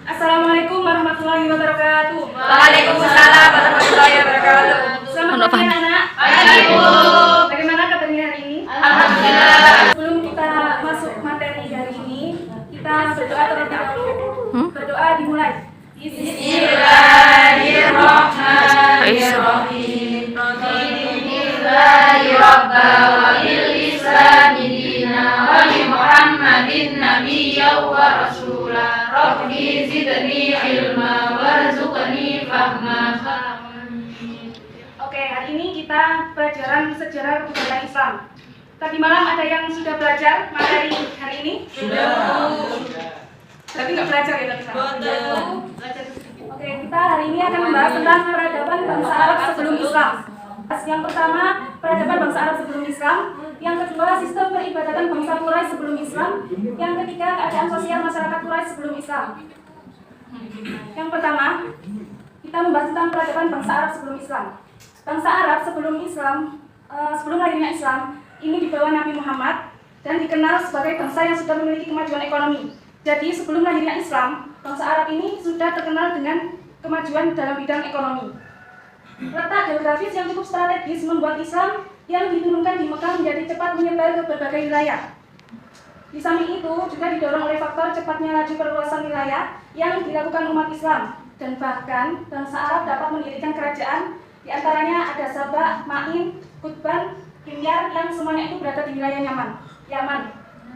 Assalamualaikum warahmatullahi wabarakatuh. Waalaikumsalam warahmatullahi wabarakatuh. Selamat pagi anak-anak. Pagi, Bu. Bagaimana kabarnya hari ini? Alhamdulillah. Sebelum kita masuk materi hari ini, kita berdoa terlebih dahulu. Berdoa dimulai. Bismillahirrahmanirrahim. Bismillahi rabba wa bil islami dina wa li Muhammadin nabiyya wa rasula. Rabbi zidni ilma warzuqni fahma. Oke, hari ini kita pelajaran sejarah kebudayaan Islam. Tadi malam ada yang sudah belajar materi hari ini? Sudah. Tapi nggak belajar ya tadi malam? Belajar. Oke, kita hari ini akan membahas tentang peradaban bangsa Arab sebelum Islam. Yang pertama, peradaban bangsa Arab sebelum Islam. Yang kedua, sistem peribadatan bangsa Quraisy sebelum Islam. Yang ketiga, keadaan sosial masyarakat Quraisy sebelum Islam. Yang pertama, kita membahas tentang peradaban bangsa Arab sebelum Islam. Bangsa Arab sebelum Islam, sebelum lahirnya Islam, ini di bawah Nabi Muhammad dan dikenal sebagai bangsa yang sudah memiliki kemajuan ekonomi. Jadi sebelum lahirnya Islam, bangsa Arab ini sudah terkenal dengan kemajuan dalam bidang ekonomi. Letak geografis yang cukup strategis membuat Islam yang diturunkan di Mekah menjadi cepat menyebar ke berbagai wilayah. Di samping itu juga didorong oleh faktor cepatnya laju perluasan wilayah yang dilakukan umat Islam, dan bahkan bangsa Arab dapat mendirikan kerajaan, di antaranya ada Sabah, Ma'in, Qutban, Himyar yang semuanya itu berada di wilayah Yaman.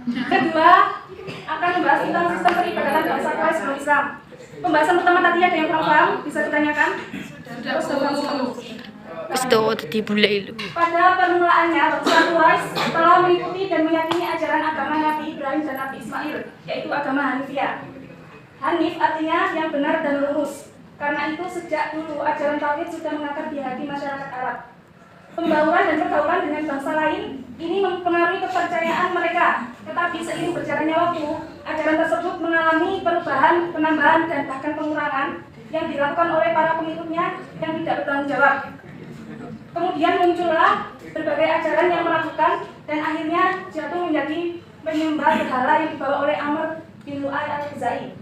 Kedua, akan membahas tentang sistem peribadatan bangsa Quraisy sebelum Islam. Pembahasan pertama tadi ada yang kurang paham, bisa ditanyakan? Pada permulaannya, bangsa Quraisy telah mengikuti dan meyakini ajaran agama Nabi Ibrahim dan Nabi Ismail, yaitu agama Hanifiyah. Hanif artinya yang benar dan lurus. Karena itu sejak dulu ajaran tauhid sudah mengakar di hati masyarakat Arab. Pembauran dan pergaulan dengan bangsa lain ini mempengaruhi kepercayaan mereka. Tetapi seiring berjalannya waktu, ajaran tersebut mengalami perubahan, penambahan, dan bahkan pengurangan yang dilakukan oleh para pengikutnya yang tidak bertanggung jawab. Kemudian muncullah berbagai ajaran yang melakukan dan akhirnya jatuh menjadi penyembah berhala yang dibawa oleh Amr bin Lu'ay al-Khuzai.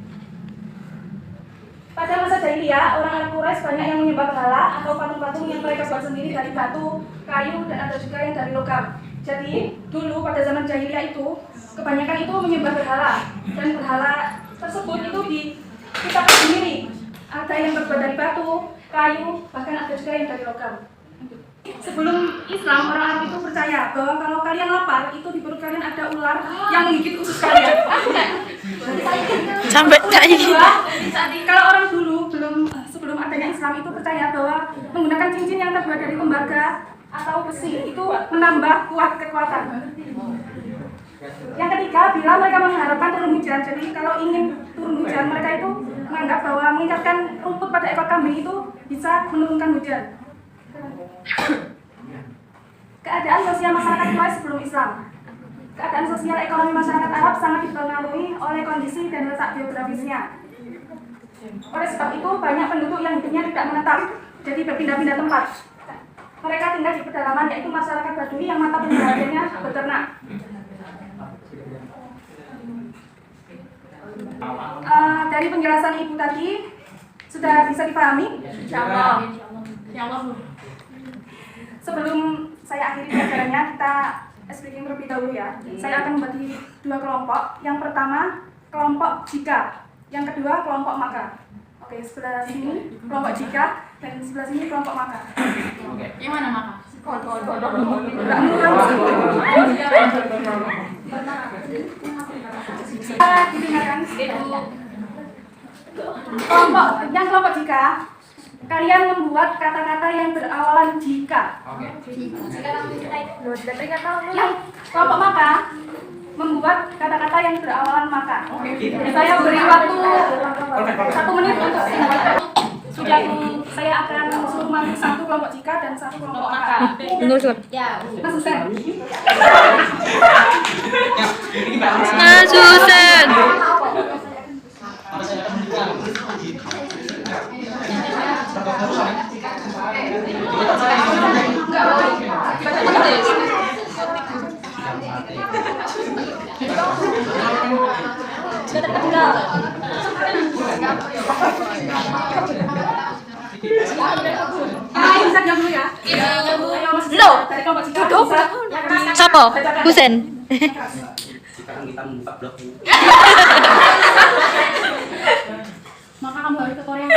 Pada masa jahiliyah, orang Arab Quraisy banyak yang menyembah berhala atau patung-patung yang mereka buat sendiri dari batu, kayu, dan ada juga yang dari logam. Jadi, dulu pada zaman jahiliyah itu, kebanyakan itu menyembah berhala, dan berhala tersebut itu diciptakan sendiri. Ada yang terbuat dari batu, kayu, bahkan ada juga yang dari logam. Sebelum Islam, orang Arab itu percaya bahwa kalau kalian lapar, itu di perut kalian ada ular yang menggigit usus kalian. Sampai Kalau orang dulu sebelum adanya Islam itu percaya bahwa menggunakan cincin yang terbuat dari tembaga atau besi itu menambah kuat kekuatan. Yang ketiga, bila mereka mengharapkan turun hujan, jadi kalau ingin turun hujan, mereka itu menganggap bahwa mengikatkan rumput pada ekor kambing itu bisa menurunkan hujan. Keadaan sosial masyarakat Quraisy sebelum Islam. Keadaan sosial ekonomi masyarakat Arab sangat dipengaruhi oleh kondisi dan letak geografisnya. Oleh sebab itu, banyak penduduk yang hidupnya tidak menetap, jadi berpindah-pindah tempat. Mereka tinggal di pedalaman, yaitu masyarakat Badui yang mata pencahariannya beternak. Dari penjelasan Ibu tadi, sudah bisa dipahami? Insyaallah. Sebelum saya akhiri pelajarannya, kita explaining terlebih dahulu ya. Saya akan membagi dua kelompok. Yang pertama, kelompok jika. Yang kedua, kelompok maka. Oke, sebelah sini kelompok jika dan sebelah sini kelompok maka. Oke. Yang mana maka? Kelompok jika. Kalian membuat kata-kata yang berawalan jika. Yang kelompok maka membuat kata-kata yang berawalan maka. Saya beri waktu 1 menit untuk sudah saya akan suruh maju satu kelompok jika dan satu kelompok maka. Mas Husen. Bisa jam dulu ya. No. Duduk. Siapa? Husen. Sekarang kita membuka blog ini. Maka kamu harus ke Korea.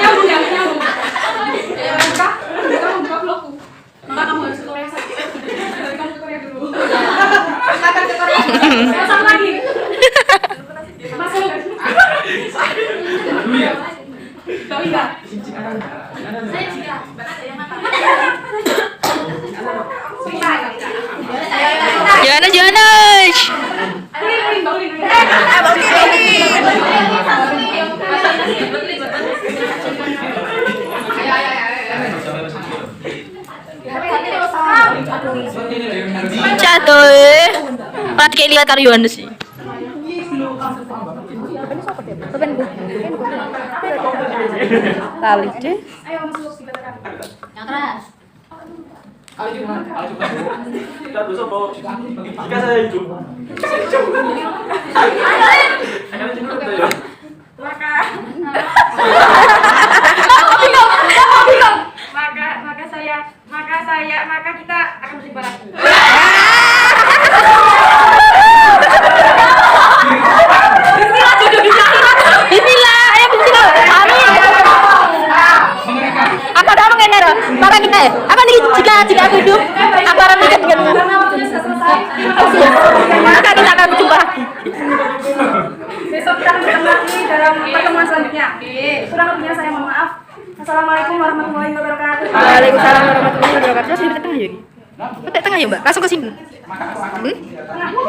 Nyambung ya, nyambung. Maka kamu buka blogku. Maka kamu harus ke Korea. Kamu ke Korea dulu. Akan ke Korea. Sama lagi. Masuk. Kau enggak? Saya juga. Jonas. Jatuh. Plat kayak lihat karyawan sih. Tali deh. Ayo masuk kita tekan. Yang keras. Kita besok bawa jika saya hidup. Maka kita akan berjumpa lagi. Bismillah, ayo bismillah. Amin. Apa dah mengenai roh? Para kita ya? Apa nih jika aku hidup? Apa orang kita tinggal? Karena waktunya sudah selesai. Maka kita akan berjumpa lagi. Besok kita akan bertemu lagi dalam pertemuan selanjutnya. Kurang lebihnya saya mohon maaf. Assalamualaikum warahmatullahi wabarakatuh. Waalaikumsalam warahmatullahi wabarakatuh. Terus di tengah ya? Betul tengah ya, Mbak? Langsung ke sini.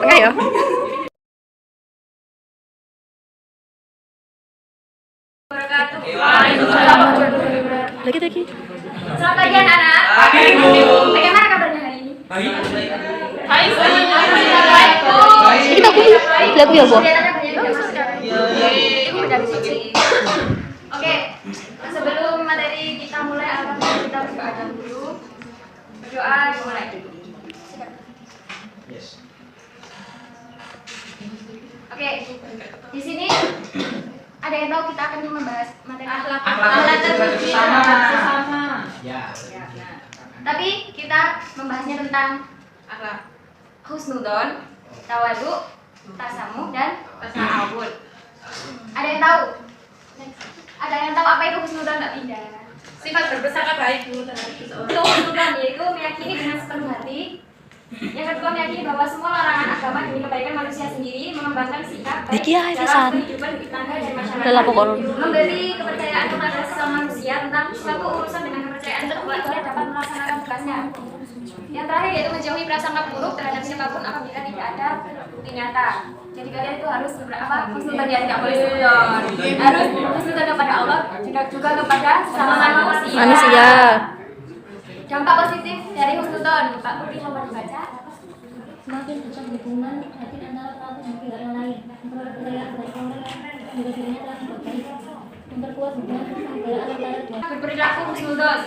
Tengah ya? Lagi. Selamat pagi anak-anak. Bagaimana kabarnya hari ini? Baik. Ini kita kulit. Lagu ya, Bu? Kelihatannya banyak yang sudah. Ibu dari sini. Oke, sebelum materi kita mulai, alhamdulillah kita berdoa dulu. Berdoa dimulai. Oke, di sini ada yang tahu kita akan membahas materi akhlak bersama. Ya. Tapi kita membahasnya tentang akhlak husnudon, tawadu, tasamuh dan tasawun. Ada yang tahu? Ada yang tahu apa itu husnudon, Mbak Pinda? Sifat berprasangka baik dulu terhadap seseorang. Untuk husnudon yaitu meyakini dengan sepenuh hati. Yang kedua, meyakini bahwa semua larangan agama demi kebaikan manusia sendiri, mengembangkan sikap baik Diki, hai, dalam Fisan. kehidupan bertetangga dan masyarakat. Udah lah, pokoknya. Memberi kepercayaan kepada sesama manusia tentang suatu urusan dengan kepercayaan tersebut dapat melaksanakan tugasnya. Yang terakhir yaitu menjauhi prasangka buruk terhadap siapapun apabila tidak ada bukti nyata. Jadi kalian itu harus husnudon, ya, tidak boleh sudon. Harus husnudon kepada Allah juga kepada sesama manusia. Dampak positif dari husnudon, Pak Putri coba dibaca. Semakin dekat hubungan hati antara pelaku dan pihak yang lain, memperoleh kepercayaan dari orang yang juga dirinya telah berbuat baik, memperkuat hubungan persaudaraan antara dua. Berperilaku husnudon,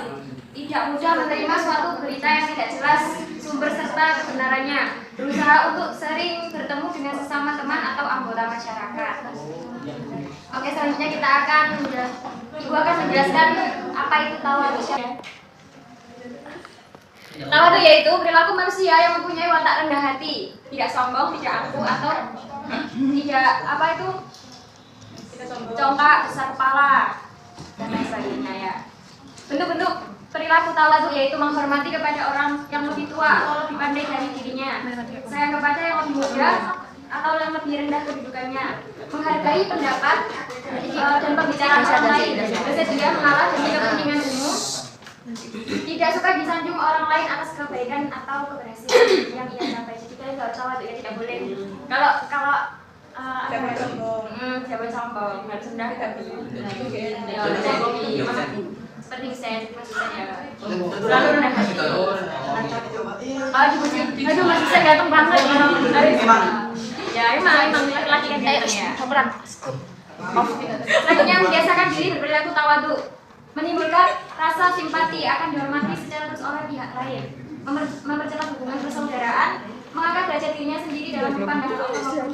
tidak mudah menerima suatu berita yang tidak jelas sumber serta kebenarannya, berusaha untuk sering bertemu dengan sesama teman atau anggota masyarakat. Oke, selanjutnya kita akan Ibu akan menjelaskan apa itu tawadu. Tawadu yaitu perilaku manusia yang mempunyai watak rendah hati, tidak sombong, tidak angkuh atau tidak apa itu congkak, besar kepala dan lain sebagainya ya. Bentuk-bentuk perilaku tawadu yaitu menghormati kepada orang yang lebih tua atau lebih pandai dari dirinya, sayang kepada yang lebih muda atau yang lebih rendah kedudukannya, menghargai pendapat dan pembicaraan orang lain, bersedia mengalah demi kepentingan umum, tidak suka disanjung orang lain atas kebaikan atau keberhasilan yang ia capai. Jadi kalian kalau tawadu ya tidak boleh. Jangan sombong, harus rendah hati. Seperti saya, maksud saya selalu rendah hati. Kalau dipuji, aduh masih saya ganteng banget. Ya emang laki-laki kan ya. Selanjutnya membiasakan diri berperilaku tawadu, menimbulkan rasa simpati akan dihormati secara terus oleh pihak lain, mempercepat hubungan persaudaraan, mengangkat derajat dirinya sendiri dalam memandang Allah.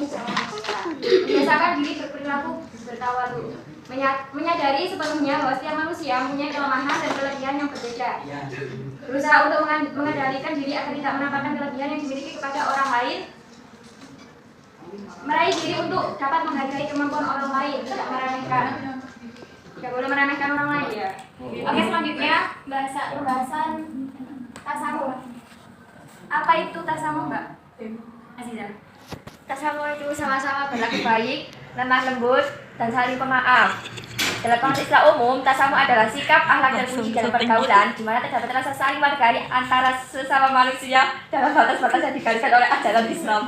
Membiasakan diri berperilaku bertawadu, menyadari sepenuhnya bahwa setiap manusia mempunyai kelemahan dan kelebihan yang berbeda. Berusaha untuk mengendalikan diri agar tidak menampakkan kelebihan yang dimiliki kepada orang lain. Meraih diri untuk dapat menghargai kemampuan orang lain, tidak meremehkan. Tidak boleh meremehkan orang lain ya. Oke, selanjutnya pembahasan tasamuh. Apa itu tasamuh, Mbak Aziza? Tasamuh itu sama-sama berlaku baik, lemah lembut, dan saling pemaaf. Dalam konteks Islam umum, tasamuh adalah sikap, akhlak, dan budi dalam pergaulan, di mana terdapat rasa saling menghargai antara sesama manusia dalam batas-batas yang digariskan oleh ajaran Islam.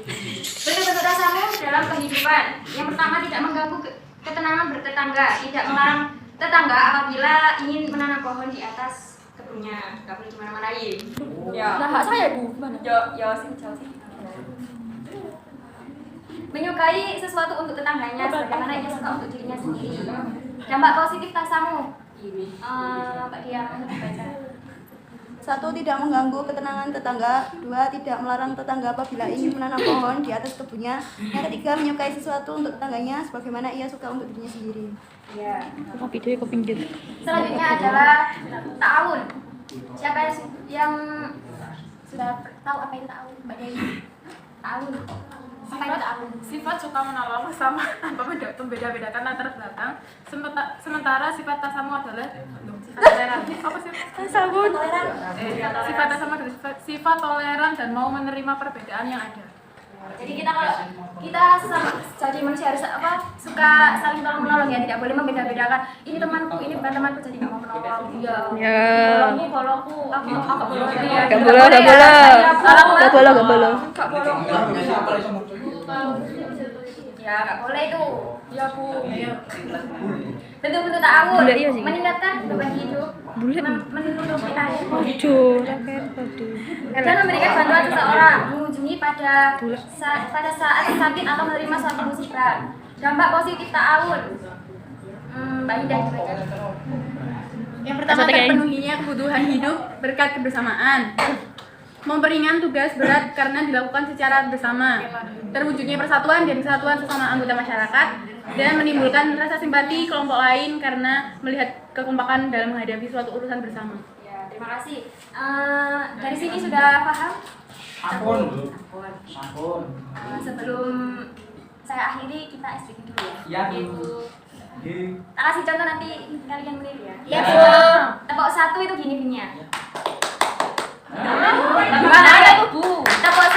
Bentuk-bentuk tasamuh dalam kehidupan. Yang pertama, tidak mengganggu ketenangan bertetangga, tidak melarang tetangga apabila ingin menanam pohon di atas kebunnya, nggak boleh dimana-manain. Ya. Nah, hak saya Bu, gimana? Ya, sih. Menyukai sesuatu untuk tetangganya sebagaimana ia suka untuk dirinya sendiri. Dampak positif tasamuh. Mbak Dia baca. 1. Tidak mengganggu ketenangan tetangga. 2. Tidak melarang tetangga apabila ingin menanam pohon di atas kebunnya. Yang 3. Menyukai sesuatu untuk tetangganya sebagaimana ia suka untuk dirinya sendiri. Ya. Videonya ke pinggir. Selanjutnya adalah ta'awun. Siapa yang sudah tahu apa itu ta'awun? Mbak Dewi. Ta'awun. Apa itu ta'awun? Sifat suka menolong sama tanpa membeda-bedakan latar belakang. Sementara sifat tasamuh adalah sifat toleran. Apa sih? Tasamuh. Sifat tasamuh adalah sifat toleran dan mau menerima perbedaan yang ada. Jadi kita kalau kita jadi manusia harus suka saling tolong menolong ya, tidak boleh membeda-bedakan. Ini temanku, ini bukan temanku, jadi nggak mau menolong. Iya. Bolongku, bolongku. Apa bolong ini ya? Gak boleh. Ya, nggak boleh itu. Ya Bu. Bentuk-bentuk ta'awun, Boleh, iya sih. meningkatkan beban hidup, menutupi air, dan memberikan bantuan seseorang, mengunjungi pada saat sakit atau menerima suatu musibah. Dampak positif ta'awun. Mbak Indah dibaca. Yang pertama, terpenuhinya kebutuhan hidup berkat kebersamaan. Memperingan tugas berat karena dilakukan secara bersama. Terwujudnya persatuan dan kesatuan sesama anggota masyarakat, dan menimbulkan rasa simpati kelompok lain karena melihat kekompakan dalam menghadapi suatu urusan bersama. Ya, terima kasih. Dari sini sudah paham? Ampun. Sebelum saya akhiri, kita SPG dulu ya. Ya, Yaitu Bu. tak kasih contoh nanti kalian meniru ya. Iya, Bu. Tepuk 1 itu gini bunyinya. Gimana ya Bu? Tepuk 1.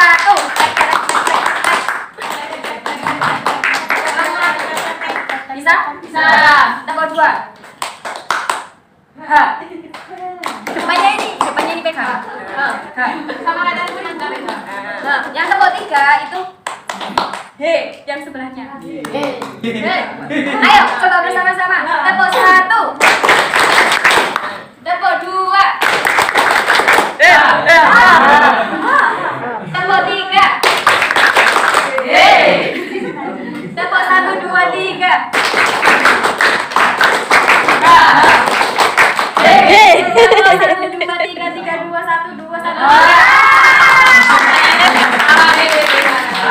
Bisa? Bisa. Tepuk 2. Ha. Depannya ini pegang. Ha. Sama ada yang pegang. Nah, yang tepuk 3 itu he, yang sebelahnya. He. Ayo coba bersama-sama. Tepuk 1. Tepuk 2. Tepuk 3. Tepuk 1, 2, 3. Tepuk 1, 2, 3, 3, 2, 1, 2, 1.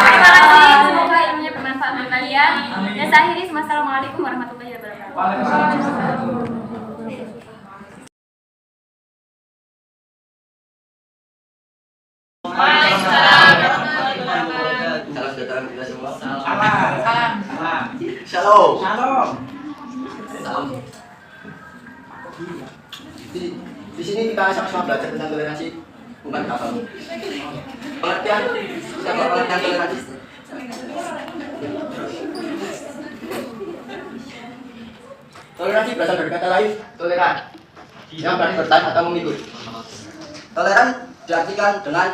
Terima kasih, semoga ilmunya bermanfaat bagi kalian. Dan saya akhiri, wassalamualaikum warahmatullahi wabarakatuh. Waalaikumsalam. Salam sejahtera kita semua. Salam. Shalom. Shalom. Salam. Di sini kita sama-sama belajar tentang toleransi umat agama. Pengertian toleransi. Toleransi berasal dari kata lain toleran, yang berarti bertahan atau memikul. Toleran diartikan dengan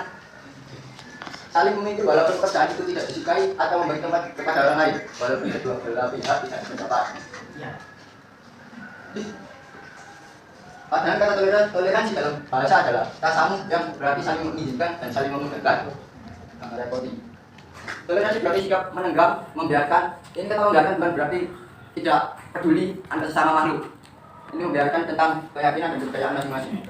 saling memikul walaupun pekerjaan itu tidak disukai atau memberi tempat kepada orang lain, walaupun kedua belah pihak tidak berpendapat. Padahal kata toleransi dalam bahasa adalah tasamuh yang berarti saling mengizinkan dan saling memudahkan. Jangan repoti. Toleransi berarti sikap menenggak, membiarkan. Ini kata membiarkan bukan berarti tidak peduli antar sesama makhluk. Ini membiarkan tentang keyakinan dan kepercayaan masing-masing.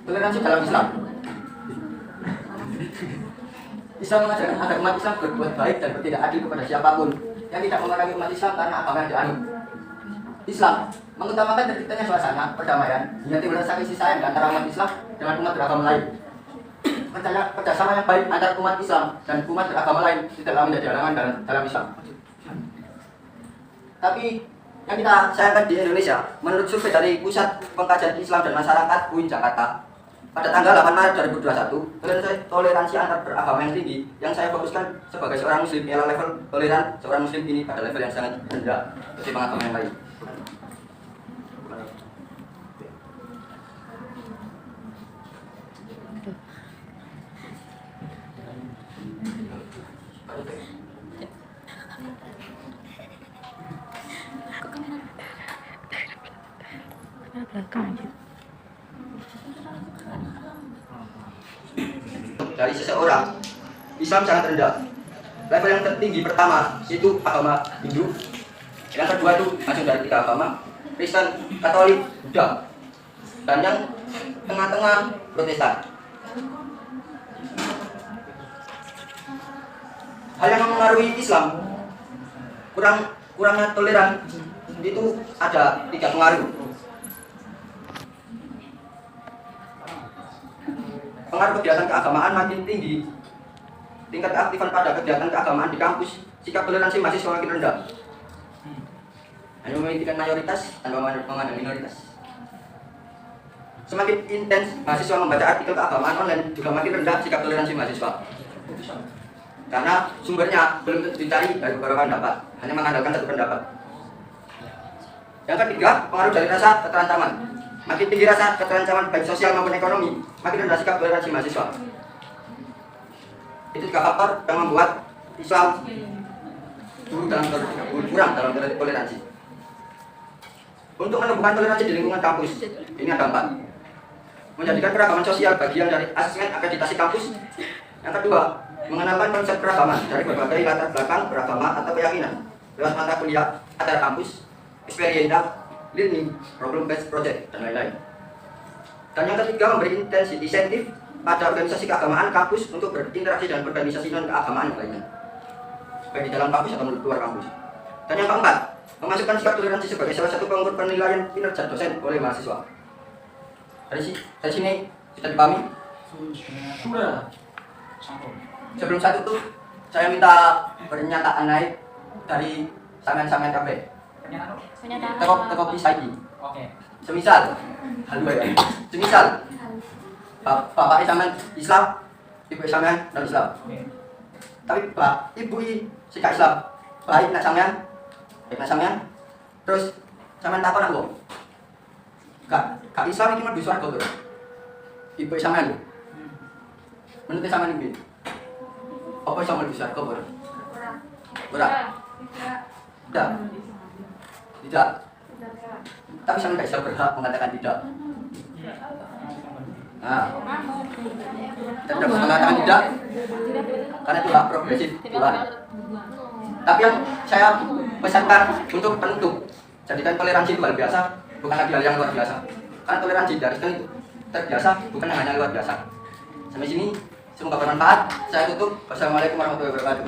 Toleransi dalam Islam. Islam mengajarkan agar umat Islam berbuat baik dan bertindak adil kepada siapapun yang tidak memerangi umat Islam karena agama yang dianut. Islam mengutamakan terciptanya suasana perdamaian hingga timbul rasa kasih sayang antara umat Islam dengan umat beragama lain. Kerjasama yang baik antara umat Islam dan umat beragama lain tidaklah menjadi halangan dalam Islam. Tapi yang kita sayangkan di Indonesia, menurut survei dari Pusat Pengkajian Islam dan Masyarakat UIN Jakarta, pada tanggal 8 Maret 2021, toleransi antar beragama yang tinggi yang saya fokuskan sebagai seorang muslim ialah level toleran seorang muslim ini pada level yang sangat rendah ketimbang agama yang lain. Belakang aja. Dari seseorang, Islam sangat rendah. Level yang tertinggi pertama itu agama Hindu. Yang kedua itu masuk dari 3 agama, Kristen, Katolik, Buddha. Dan yang tengah-tengah Protestan. Hal yang mempengaruhi Islam kurangnya toleran itu ada 3 pengaruh. Pengaruh kegiatan keagamaan makin tinggi. Tingkat keaktifan pada kegiatan keagamaan di kampus, sikap toleransi mahasiswa makin rendah. Hanya memiliki mayoritas tanpa memandang minoritas. Semakin intens mahasiswa membaca artikel keagamaan online, juga makin rendah sikap toleransi mahasiswa. Karena sumbernya belum tentu dicari dari beberapa pendapat, hanya mengandalkan satu pendapat. Yang ketiga, pengaruh dari rasa keterancaman. Makin tinggi rasa keterancaman baik sosial maupun ekonomi, makin rendah sikap toleransi mahasiswa. Itu juga faktor yang membuat Islam kurang dalam toleransi. Untuk menumbuhkan toleransi di lingkungan kampus, ini ada 4. Menjadikan keragaman sosial bagian dari asesmen akreditasi kampus. Yang kedua, mengenalkan konsep keragaman dari berbagai latar belakang beragama atau keyakinan lewat mata kuliah acara kampus, experiential learning, problem based project, dan lain-lain. Dan yang ketiga, memberi insentif pada organisasi keagamaan kampus untuk berinteraksi dengan organisasi non keagamaan yang lainnya, baik di dalam kampus atau luar kampus. Dan yang keempat, memasukkan sikap toleransi sebagai salah satu pengukur penilaian kinerja dosen oleh mahasiswa. Dari sini kita dipahami. Sebelum saat itu, saya minta pernyataan naik dari samen-samen KB. Teko saiki. Oke. Semisal, halo ya. Semisal, bapak sampean Islam, ibu sampean non Islam. Oke. Tapi pak, ibu sikap Islam, baik nak sampean, terus sampean takon aku. Kak Islam iki mlebu swarga to. Ibu sampean. Menurut sampean iki. Apa iso mlebu swarga ora? Ora. Tidak. Tidak. Tapi saya tidak bisa berhak mengatakan tidak. Nah, kita tidak bisa mengatakan tidak karena itu hak progresif Tuhan. Tapi yang saya pesankan untuk penutup, jadikan toleransi itu hal biasa, bukan lagi hal yang luar biasa. Karena toleransi dari itu terbiasa, bukan hanya luar biasa. Sampai sini, semoga bermanfaat. Saya tutup. Wassalamualaikum warahmatullahi wabarakatuh.